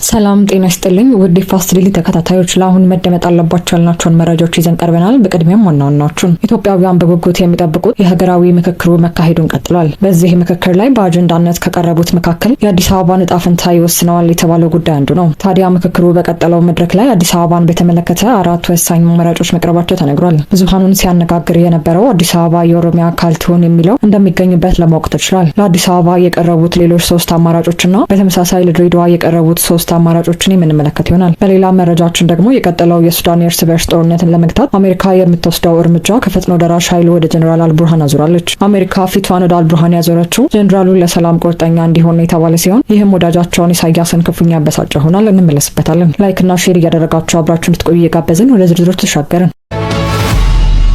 ሰላም ጤና ይስጥልኝ ውድ ፋስት ዴይሊ ተከታታዮች፣ ለአሁን መደመጥ አለባቸው ያልናቸውን መረጃዎች ይዘን ቀርበናል። በቅድሚያም ዋና ዋናዎቹን ኢትዮጵያውያን በጉጉት የሚጠብቁት የሀገራዊ ምክክሩ መካሄዱን ቀጥሏል። በዚህ ምክክር ላይ በአጀንዳነት ከቀረቡት መካከል የአዲስ አበባን ዕጣ ፈንታ ይወስነዋል የተባለው ጉዳይ አንዱ ነው። ታዲያ ምክክሩ በቀጠለው መድረክ ላይ አዲስ አበባን በተመለከተ 4 ወሳኝ አማራጮች መቅረባቸው ተነግሯል። ብዙሃኑን ሲያነጋግር የነበረው አዲስ አበባ የኦሮሚያ አካል ትሆን የሚለው እንደሚገኝበት ለማወቅ ተችሏል። ለአዲስ አበባ የቀረቡት ሌሎች 3 አማራጮችና በተመሳሳይ ለድሬዳዋ የቀረቡት 3 አማራጮችን የምንመለከት ይሆናል። በሌላ መረጃችን ደግሞ የቀጠለው የሱዳን የእርስ በርስ ጦርነትን ለመግታት አሜሪካ የምትወስደው እርምጃ ከፈጥኖ ደራሽ ኃይሉ ወደ ጀነራል አልቡርሃን አዙራለች። አሜሪካ ፊቷን ወደ አልቡርሃን ያዞረችው ጀነራሉን ለሰላም ቁርጠኛ እንዲሆን የተባለ ሲሆን ይህም ወዳጃቸውን ኢሳያስን ክፉኛ ያበሳጨ ሆናል። እንመለስበታለን። ላይክና ሼር እያደረጋችሁ አብራችሁ እንድትቆዩ እየጋበዝን ወደ ዝርዝሮች ተሻገርን።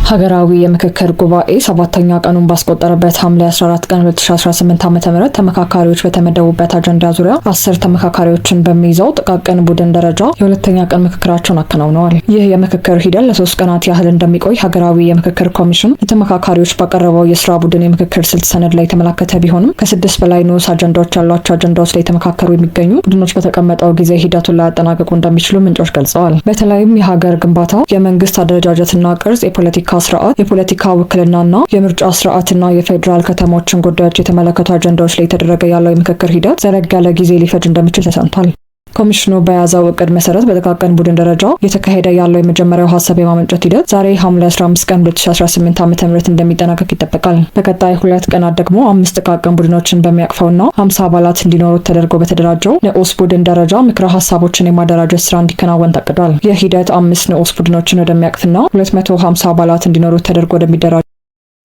ሀገራዊ የምክክር ጉባኤ 7ኛ ቀኑን ባስቆጠረበት ሐምሌ 14 ቀን 2018 ዓ.ም ተመካካሪዎች በተመደቡበት አጀንዳ ዙሪያ 10 ተመካካሪዎችን በሚይዘው ጥቃቅን ቡድን ደረጃ የሁለተኛ ቀን ምክክራቸውን አከናውነዋል። ይህ የምክክር ሂደት ለ3 ቀናት ያህል እንደሚቆይ ሀገራዊ የምክክር ኮሚሽን ለተመካካሪዎች ባቀረበው የስራ ቡድን የምክክር ስልት ሰነድ ላይ የተመላከተ ቢሆንም ከ6 በላይ ንዑስ አጀንዳዎች ያሏቸው አጀንዳዎች ላይ የተመካከሩ የሚገኙ ቡድኖች በተቀመጠው ጊዜ ሂደቱን ላያጠናቅቁ እንደሚችሉ ምንጮች ገልጸዋል። በተለይም የሀገር ግንባታ፣ የመንግስት አደረጃጀትና ቅርጽ፣ የፖለቲካ ስርዓት፣ የፖለቲካ ውክልናና የምርጫ ስርዓትና የፌዴራል ከተሞችን ጉዳዮች የተመለከቱ አጀንዳዎች ላይ የተደረገ ያለው የምክክር ሂደት ዘለግ ያለ ጊዜ ሊፈጅ እንደሚችል ተሰምቷል። ኮሚሽኑ በያዘው እቅድ መሰረት በጥቃቅን ቡድን ደረጃ እየተካሄደ ያለው የመጀመሪያው ሀሳብ የማመንጨት ሂደት ዛሬ ሐምሌ 15 ቀን 2018 ዓ.ም እንደሚጠናቀቅ ይጠበቃል። በቀጣይ 2 ቀናት ደግሞ 5 ጥቃቅን ቡድኖችን በሚያቅፈውና 50 አባላት እንዲኖሩት ተደርጎ በተደራጀው ንዑስ ቡድን ደረጃ ምክረ ሀሳቦችን የማደራጀት ስራ እንዲከናወን ታቅዷል። ይህ ሂደት 5 ንዑስ ቡድኖችን ወደሚያቅፍና 250 አባላት እንዲኖሩት ተደርጎ ወደሚደራጀው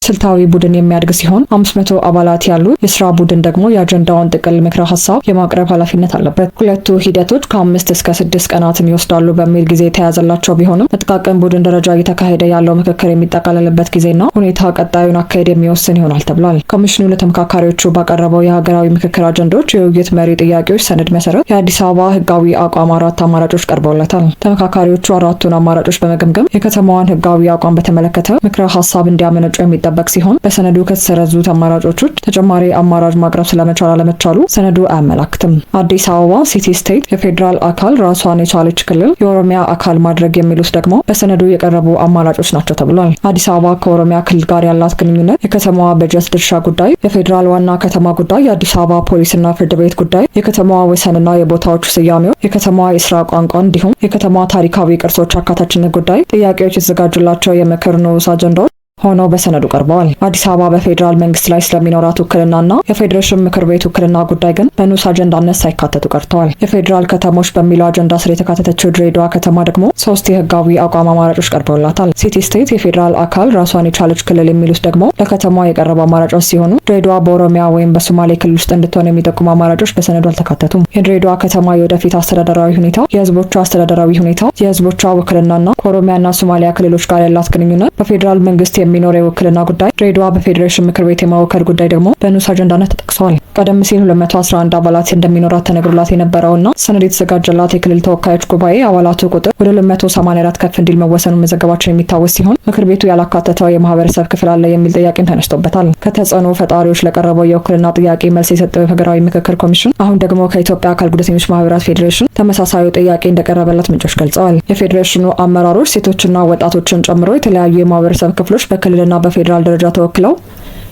ስልታዊ ቡድን የሚያድግ ሲሆን 500 አባላት ያሉት የስራ ቡድን ደግሞ የአጀንዳውን ጥቅል ምክረ ሀሳብ የማቅረብ ኃላፊነት አለበት። ሁለቱ ሂደቶች ከ5 እስከ 6 ቀናትን ይወስዳሉ በሚል ጊዜ የተያዘላቸው ቢሆንም በጥቃቅን ቡድን ደረጃ እየተካሄደ ያለው ምክክር የሚጠቃለልበት ጊዜና ሁኔታ ቀጣዩን አካሄድ የሚወስን ይሆናል ተብሏል። ኮሚሽኑ ለተመካካሪዎቹ ባቀረበው የሀገራዊ ምክክር አጀንዳዎች የውይይት መሪ ጥያቄዎች ሰነድ መሰረት የአዲስ አበባ ህጋዊ አቋም 4 አማራጮች ቀርበውለታል። ተመካካሪዎቹ 4ቱን አማራጮች በመገምገም የከተማዋን ህጋዊ አቋም በተመለከተ ምክረ ሀሳብ እንዲያመነጩ የሚጠበቅ ሲሆን በሰነዱ ከተሰረዙት አማራጮች ተጨማሪ አማራጭ ማቅረብ ስለመቻል አለመቻሉ ሰነዱ አያመላክትም። አዲስ አበባ ሲቲ ስቴት፣ የፌዴራል አካል፣ ራሷን የቻለች ክልል፣ የኦሮሚያ አካል ማድረግ የሚሉት ደግሞ በሰነዱ የቀረቡ አማራጮች ናቸው ተብሏል። አዲስ አበባ ከኦሮሚያ ክልል ጋር ያላት ግንኙነት፣ የከተማዋ በጀት ድርሻ ጉዳይ፣ የፌዴራል ዋና ከተማ ጉዳይ፣ የአዲስ አበባ ፖሊስና ፍርድ ቤት ጉዳይ፣ የከተማዋ ወሰንና የቦታዎቹ ስያሜው፣ የከተማዋ የስራ ቋንቋ እንዲሁም የከተማዋ ታሪካዊ ቅርሶች አካታችነት ጉዳይ ጥያቄዎች የተዘጋጁላቸው የምክር ንዑስ አጀንዳዎች ሆነው በሰነዱ ቀርበዋል። አዲስ አበባ በፌዴራል መንግስት ላይ ስለሚኖራት ውክልናና የፌዴሬሽን ምክር ቤት ውክልና ጉዳይ ግን በንዑስ አጀንዳነት ሳይካተቱ ቀርተዋል። የፌዴራል ከተሞች በሚለው አጀንዳ ስር የተካተተችው ድሬዳዋ ከተማ ደግሞ 3 የህጋዊ አቋም አማራጮች ቀርበውላታል። ሲቲ ስቴት፣ የፌዴራል አካል፣ ራሷን የቻለች ክልል የሚሉት ደግሞ ለከተማዋ የቀረቡ አማራጮች ሲሆኑ ድሬዳዋ በኦሮሚያ ወይም በሶማሌ ክልል ውስጥ እንድትሆን የሚጠቁሙ አማራጮች በሰነዱ አልተካተቱም። የድሬዳዋ ከተማ የወደፊት አስተዳደራዊ ሁኔታ፣ የህዝቦቿ አስተዳደራዊ ሁኔታ፣ የህዝቦቿ ውክልናና ከኦሮሚያና ሶማሊያ ክልሎች ጋር ያላት ግንኙነት፣ በፌዴራል መንግስት የሚኖር የውክልና ጉዳይ፣ ድሬዳዋ በፌዴሬሽን ምክር ቤት የመወከል ጉዳይ ደግሞ በንዑስ አጀንዳነት ተጠቅሰዋል። ቀደም ሲል 211 አባላት እንደሚኖራት ተነግሮላት የነበረውና ሰነድ የተዘጋጀላት የክልል ተወካዮች ጉባኤ አባላቱ ቁጥር ወደ 284 ከፍ እንዲል መወሰኑን መዘገባችን የሚታወስ ሲሆን ምክር ቤቱ ያላካተተው የማህበረሰብ ክፍል አለ የሚል ጥያቄም ተነስቶበታል። ከተጽዕኖ ፈጣሪዎች ለቀረበው የውክልና ጥያቄ መልስ የሰጠው ሀገራዊ ምክክር ኮሚሽን አሁን ደግሞ ከኢትዮጵያ አካል ጉዳተኞች ማህበራት ፌዴሬሽን ተመሳሳዩ ጥያቄ እንደቀረበለት ምንጮች ገልጸዋል። የፌዴሬሽኑ አመራሮች ሴቶችና ወጣቶችን ጨምሮ የተለያዩ የማህበረሰብ ክፍሎች በክልልና በፌዴራል ደረጃ ተወክለው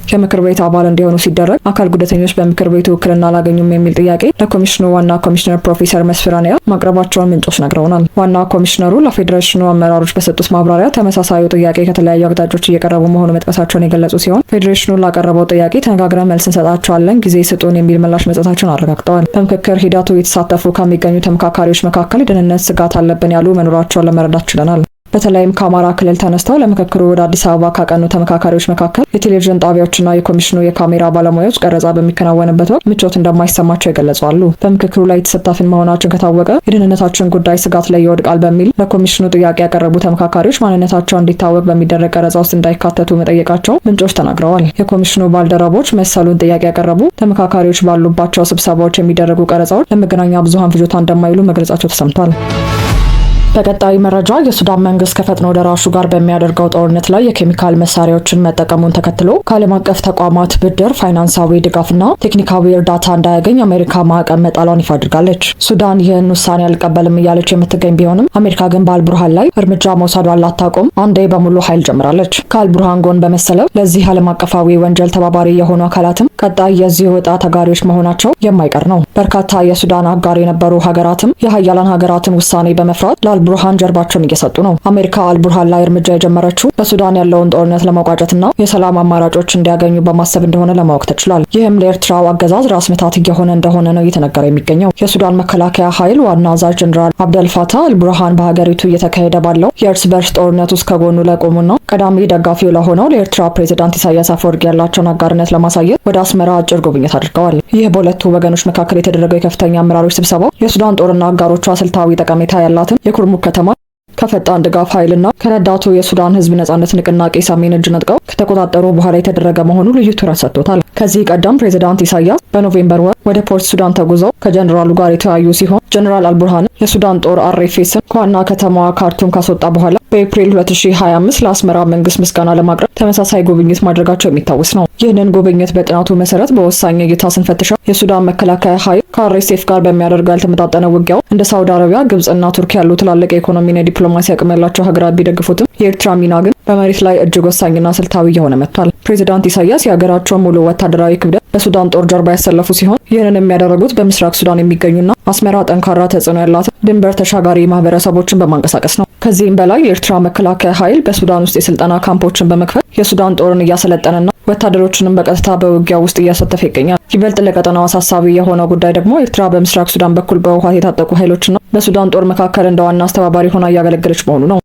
የምክር ቤት አባል እንዲሆኑ ሲደረግ አካል ጉዳተኞች በምክር ቤቱ ውክልና አላገኙም የሚል ጥያቄ ለኮሚሽኑ ዋና ኮሚሽነር ፕሮፌሰር መስፍራንያ ማቅረባቸውን ምንጮች ነግረውናል። ዋና ኮሚሽነሩ ለፌዴሬሽኑ አመራሮች በሰጡት ማብራሪያ ተመሳሳዩ ጥያቄ ከተለያዩ አቅጣጫዎች እየቀረቡ መሆኑ መጥቀሳቸውን የገለጹ ሲሆን ፌዴሬሽኑ ላቀረበው ጥያቄ ተነጋግረን መልስ እንሰጣቸዋለን፣ ጊዜ ስጡን የሚል ምላሽ መስጠታቸውን አረጋግጠዋል። በምክክር ሂደቱ የተሳተፉ ከሚገኙ ተመካካሪዎች መካከል የደህንነት ስጋት አለብን ያሉ መኖራቸውን ለመረዳት ችለናል። በተለይም ከአማራ ክልል ተነስተው ለምክክሩ ወደ አዲስ አበባ ካቀኑ ተመካካሪዎች መካከል የቴሌቪዥን ጣቢያዎችና የኮሚሽኑ የካሜራ ባለሙያዎች ቀረጻ በሚከናወንበት ወቅት ምቾት እንደማይሰማቸው የገለጹ አሉ። በምክክሩ ላይ የተሳተፍን መሆናችን ከታወቀ የደህንነታችን ጉዳይ ስጋት ላይ ይወድቃል በሚል ለኮሚሽኑ ጥያቄ ያቀረቡ ተመካካሪዎች ማንነታቸው እንዲታወቅ በሚደረግ ቀረጻ ውስጥ እንዳይካተቱ መጠየቃቸው ምንጮች ተናግረዋል። የኮሚሽኑ ባልደረቦች መሰሉን ጥያቄ ያቀረቡ ተመካካሪዎች ባሉባቸው ስብሰባዎች የሚደረጉ ቀረጻዎች ለመገናኛ ብዙሃን ፍጆታ እንደማይውሉ መግለጻቸው ተሰምቷል። በቀጣይ መረጃ የሱዳን መንግስት ከፈጥኖ ደራሹ ጋር በሚያደርገው ጦርነት ላይ የኬሚካል መሳሪያዎችን መጠቀሙን ተከትሎ ከዓለም አቀፍ ተቋማት ብድር፣ ፋይናንሳዊ ድጋፍና ቴክኒካዊ እርዳታ እንዳያገኝ አሜሪካ ማዕቀብ መጣሏን ይፋ አድርጋለች። ሱዳን ይህን ውሳኔ አልቀበልም እያለች የምትገኝ ቢሆንም አሜሪካ ግን በአልቡርሃን ላይ እርምጃ መውሰዷን ላታቆም አንዴ በሙሉ ኃይል ጀምራለች። ከአልቡርሃን ጎን በመሰለፍ ለዚህ ዓለም አቀፋዊ ወንጀል ተባባሪ የሆኑ አካላትም ቀጣይ የዚህ ወጣ ተጋሪዎች መሆናቸው የማይቀር ነው። በርካታ የሱዳን አጋር የነበሩ ሀገራትም የሀያላን ሀገራትን ውሳኔ በመፍራት አልቡርሃን ጀርባቸውን እየሰጡ ነው። አሜሪካ አልቡርሃን ላይ እርምጃ የጀመረችው በሱዳን ያለውን ጦርነት ለመቋጨትና የሰላም አማራጮች እንዲያገኙ በማሰብ እንደሆነ ለማወቅ ተችሏል። ይህም ለኤርትራው አገዛዝ ራስ ምታት እየሆነ እንደሆነ ነው እየተነገረ የሚገኘው። የሱዳን መከላከያ ኃይል ዋና አዛዥ ጀነራል አብደልፋታ አልቡርሃን በሀገሪቱ እየተካሄደ ባለው የእርስ በርስ ጦርነት ውስጥ ከጎኑ ለቆሙና ቀዳሚ ደጋፊው ለሆነው ለኤርትራ ፕሬዝዳንት ኢሳያስ አፈወርቂ ያላቸውን አጋርነት ለማሳየት ወደ አስመራ አጭር ጉብኝት አድርገዋል። ይህ በሁለቱ ወገኖች መካከል የተደረገው የከፍተኛ አመራሮች ስብሰባ የሱዳን ጦርና አጋሮቿ ስልታዊ ጠቀሜታ ያላትን የኩርሙክ ከተማ ከፈጣን ድጋፍ ኃይልና ከረዳቱ የሱዳን ሕዝብ ነጻነት ንቅናቄ ሰሜን እጅ ነጥቀው ከተቆጣጠሩ በኋላ የተደረገ መሆኑ ልዩ ትኩረት ሰጥቶታል። ከዚህ ቀደም ፕሬዝዳንት ኢሳያስ በኖቬምበር ወር ወደ ፖርት ሱዳን ተጉዘው ከጀነራሉ ጋር የተወያዩ ሲሆን ጀነራል አልቡርሃን የሱዳን ጦር አርኤፍኤስን ከዋና ከተማዋ ካርቱም ካስወጣ በኋላ በኤፕሪል 2025 ለአስመራ መንግስት ምስጋና ለማቅረብ ተመሳሳይ ጉብኝት ማድረጋቸው የሚታወስ ነው። ይህንን ጉብኝት በጥናቱ መሰረት በወሳኝ እይታ ስንፈትሸው የሱዳን መከላከያ ኃይል ከአርኤስኤፍ ጋር በሚያደርገው ያልተመጣጠነ ውጊያው እንደ ሳውዲ አረቢያ፣ ግብጽና ቱርክ ያሉ ትላልቅ የኢኮኖሚና የዲፕሎማሲ አቅም ያላቸው ሀገራት ቢደግፉትም የኤርትራ ሚና ግን በመሬት ላይ እጅግ ወሳኝና ስልታዊ እየሆነ መጥቷል። ፕሬዚዳንት ኢሳያስ የሀገራቸውን ሙሉ ወታደራዊ ክብደት በሱዳን ጦር ጀርባ ያሰለፉ ሲሆን ይህንን የሚያደርጉት በምስራቅ ሱዳን የሚገኙና አስመራ ጠንካራ ተጽዕኖ ያላትን ድንበር ተሻጋሪ ማህበረሰቦችን በማንቀሳቀስ ነው። ከዚህም በላይ የኤርትራ መከላከያ ኃይል በሱዳን ውስጥ የስልጠና ካምፖችን በመክፈት የሱዳን ጦርን እያሰለጠነና ወታደሮችንም በቀጥታ በውጊያ ውስጥ እያሳተፈ ይገኛል። ይበልጥ ለቀጠናው አሳሳቢ የሆነው ጉዳይ ደግሞ ኤርትራ በምስራቅ ሱዳን በኩል በውሃት የታጠቁ ኃይሎችና በሱዳን ጦር መካከል እንደ ዋና አስተባባሪ ሆና እያገለገለች መሆኑ ነው።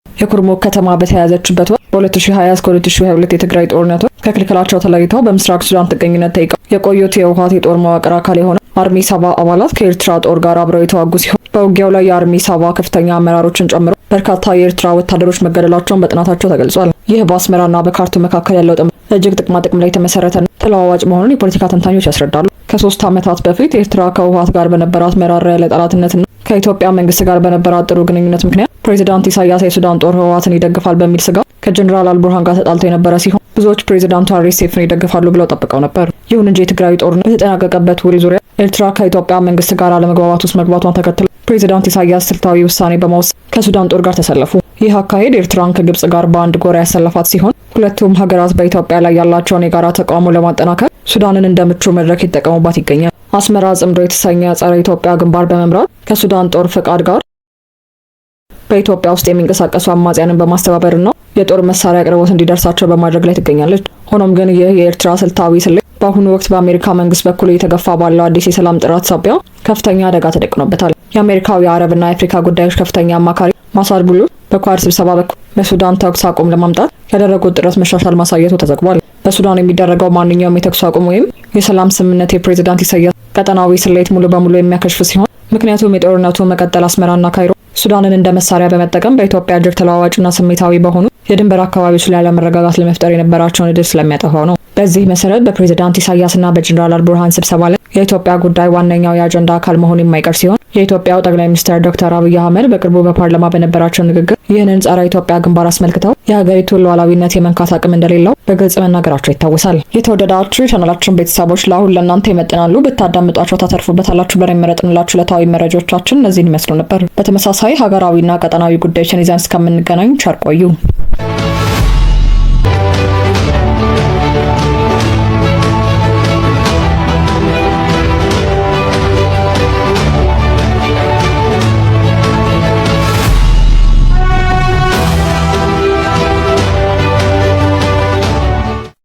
የኩርሙክ ከተማ በተያያዘችበት ወቅት በ2020 እስከ 2022 የትግራይ ጦርነት ወቅት ከክልክላቸው ተለይተው በምስራቅ ሱዳን ጥገኝነት ጠይቀው የቆዩት የውሃት የጦር መዋቅር አካል የሆነ አርሚ 70 አባላት ከኤርትራ ጦር ጋር አብረው የተዋጉ ሲሆን በውጊያው ላይ የአርሚ 70 ከፍተኛ አመራሮችን ጨምሮ በርካታ የኤርትራ ወታደሮች መገደላቸውን በጥናታቸው ተገልጿል። ይህ በአስመራና በካርቱም መካከል ያለው ጥምረት እጅግ ጥቅም ላይ የተመሰረተና ተለዋዋጭ መሆኑን የፖለቲካ ተንታኞች ያስረዳሉ። ከ3 ዓመታት በፊት ኤርትራ ከውሃት ጋር በነበራት መራራ ያለ ጠላትነትና ከኢትዮጵያ መንግስት ጋር በነበራት ጥሩ ግንኙነት ምክንያት ፕሬዚዳንት ኢሳያስ የሱዳን ጦር ህወሓትን ይደግፋል በሚል ስጋት ከጀነራል አልቡርሃን ጋር ተጣልተው የነበረ ሲሆን ብዙዎች ፕሬዚዳንቱ አርኤስኤፍን ይደግፋሉ ብለው ጠብቀው ነበር። ይሁን እንጂ የትግራይ ጦርነት በተጠናቀቀበት ውል ዙሪያ ኤርትራ ከኢትዮጵያ መንግስት ጋር አለመግባባት ውስጥ መግባቷን ተከትሎ ፕሬዚዳንት ኢሳያስ ስልታዊ ውሳኔ በመወሰን ከሱዳን ጦር ጋር ተሰለፉ። ይህ አካሄድ ኤርትራን ከግብጽ ጋር በአንድ ጎራ ያሰለፋት ሲሆን ሁለቱም ሀገራት በኢትዮጵያ ላይ ያላቸውን የጋራ ተቃውሞ ለማጠናከር ሱዳንን እንደ ምቹ መድረክ ይጠቀሙባት ይገኛል። አስመራ ጽምዶ የተሰኘ ጸረ ኢትዮጵያ ግንባር በመምራት ከሱዳን ጦር ፍቃድ ጋር በኢትዮጵያ ውስጥ የሚንቀሳቀሱ አማጽያንን በማስተባበርና የጦር መሳሪያ አቅርቦት እንዲደርሳቸው በማድረግ ላይ ትገኛለች። ሆኖም ግን ይህ የኤርትራ ስልታዊ ስሌት በአሁኑ ወቅት በአሜሪካ መንግስት በኩል እየተገፋ ባለው አዲስ የሰላም ጥረት ሳቢያ ከፍተኛ አደጋ ተደቅኖበታል። የአሜሪካው የአረብና የአፍሪካ ጉዳዮች ከፍተኛ አማካሪ ማሳድ ቡሉ በኳድ ስብሰባ በኩል በሱዳን ተኩስ አቁም ለማምጣት ያደረጉት ጥረት መሻሻል ማሳየቱ ተዘግቧል። በሱዳን የሚደረገው ማንኛውም የተኩስ አቁም ወይም የሰላም ስምምነት የፕሬዝዳንት ኢሳያስ ቀጠናዊ ስሌት ሙሉ በሙሉ የሚያከሽፍ ሲሆን ምክንያቱም የጦርነቱ መቀጠል አስመራና ካይሮ ሱዳንን እንደ መሳሪያ በመጠቀም በኢትዮጵያ እጅግ ተለዋዋጭና ስሜታዊ በሆኑ የድንበር አካባቢዎች ላይ ያለመረጋጋት ለመፍጠር የነበራቸውን እድል ስለሚያጠፋው ነው። በዚህ መሰረት በፕሬዝዳንት ኢሳያስና በጀነራል አልቡርሃን ስብሰባ ላይ የኢትዮጵያ ጉዳይ ዋነኛው የአጀንዳ አካል መሆኑ የማይቀር ሲሆን የኢትዮጵያው ጠቅላይ ሚኒስትር ዶክተር አብይ አህመድ በቅርቡ በፓርላማ በነበራቸው ንግግር ይህንን ጸረ ኢትዮጵያ ግንባር አስመልክተው የሀገሪቱን ሉዓላዊነት የመንካት አቅም እንደሌለው በግልጽ መናገራቸው ይታወሳል። የተወደዳችሁ የቻናላችን ቤተሰቦች ለአሁን ለእናንተ ይመጥናሉ ብታዳምጧቸው ታተርፉበታላችሁ ብለን የመረጥንላችሁ ዕለታዊ መረጃዎቻችን እነዚህን ይመስሉ ነበር። በተመሳሳይ ሀገራዊና ቀጠናዊ ጉዳዮችን ይዘን እስከምንገናኝ ቸር ቆዩ።